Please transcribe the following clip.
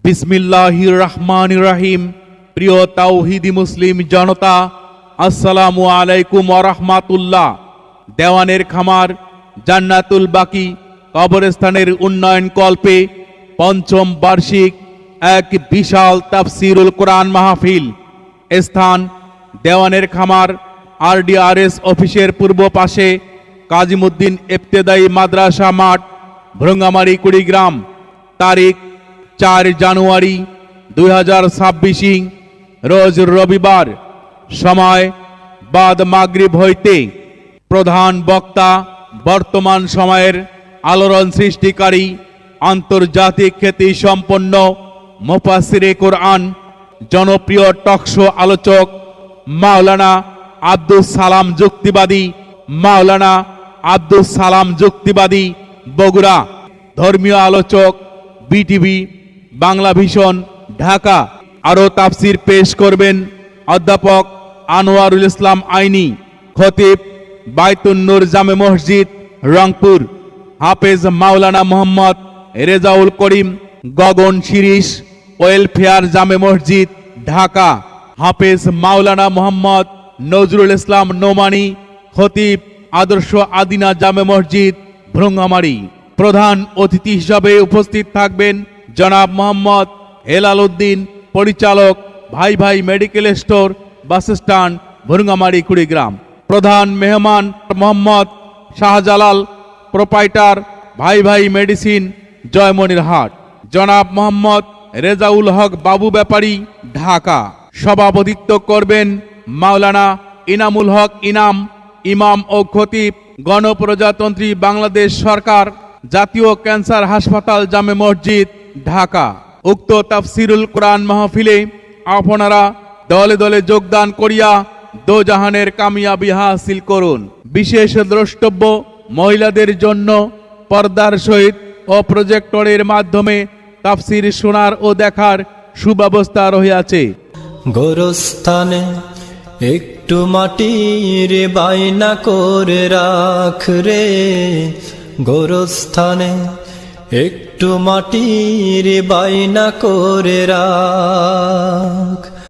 বিসমিল্লাহির রহমানির রহিম। প্রিয় তাওহীদি মুসলিম জনতা, আসসালামু আলাইকুম ওয়া রাহমাতুল্লাহ। দেওয়ানের খামার জান্নাতুল বাকি কবরস্থানের উন্নয়ন কল্পে পঞ্চম বার্ষিক এক বিশাল তাফসিরুল কোরআন মাহফিল। স্থান দেওয়ানের খামার RDRS অফিসের পূর্ব পাশে কাজিমুদ্দিন ইবতেদায়ী মাদ্রাসা মাঠ, ভ্রঙ্গামারী কুড়িগ্রাম। তারিখ 4 জানুয়ারি 2026, রোজ রবিবার। সময় বাদ মাগরিব হইতে। প্রধান বক্তা বর্তমান সময়ের আলোড়ন সৃষ্টিকারী আন্তর্জাতিক খ্যাতি সম্পন্ন মুফাসসিরে কোরআন, জনপ্রিয় টকশো আলোচক মাওলানা আব্দুস সালাম যুক্তিবাদী। মাওলানা আব্দুস সালাম যুক্তিবাদী, বগুড়া। ধর্মীয় আলোচক বিটিভি, বাংলা ভিশন, ঢাকা। আরও তাফসির পেশ করবেন অধ্যাপক আনোয়ারুল ইসলাম আইনি, খতিব বাইতুন নূর জামে মসজিদ, রংপুর। হাফেজ মাওলানা মোহাম্মদ রেজাউল করিম, গগন শিরিষ ওয়েলফেয়ার জামে মসজিদ, ঢাকা। হাফেজ মাওলানা মোহাম্মদ নজরুল ইসলাম নোমানী, খতিব আদর্শ আদিনা জামে মসজিদ, ভ্রঙ্গামারী। প্রধান অতিথি হিসাবে উপস্থিত থাকবেন জনাব মোহাম্মদ হেলাল উদ্দিন, পরিচালক ভাই ভাই মেডিকেল স্টোর, বাসস্ট্যান্ড, ভ্রঙ্গামারী কুড়িগ্রাম। প্রধান মেহমান মোহাম্মদ শাহজালাল, প্রোপাইটার ভাই ভাই মেডিসিন, জয়মনিরহাট। জনাব মোহাম্মদ রেজাউল হক বাবু ব্যাপারী, ঢাকা। সভাপতিত্ব করবেন মাওলানা ইনামুল হক ইনাম, ইমাম ও খতিব, গণপ্রজাতন্ত্রী বাংলাদেশ সরকার, জাতীয় ক্যান্সার হাসপাতাল জামে মসজিদ, ঢাকা। উক্ত তাফসিরুল কোরআন মাহফিলে আপনারা দলে দলে যোগদান করিয়া দোজাহানের কামিয়াবি হাসিল করুন। বিশেষ দ্রষ্টব্য মহিলাদের জন্য পর্দার সহিত ও প্রজেক্টরের মাধ্যমে তাফসির শোনার ও দেখার সুব্যবস্থা রহিয়াছে। গোরস্থানে একটু মাটির বাইনা করে রাখ রে, গোরস্থানে একটু মাটির বাইনা করে রাখ।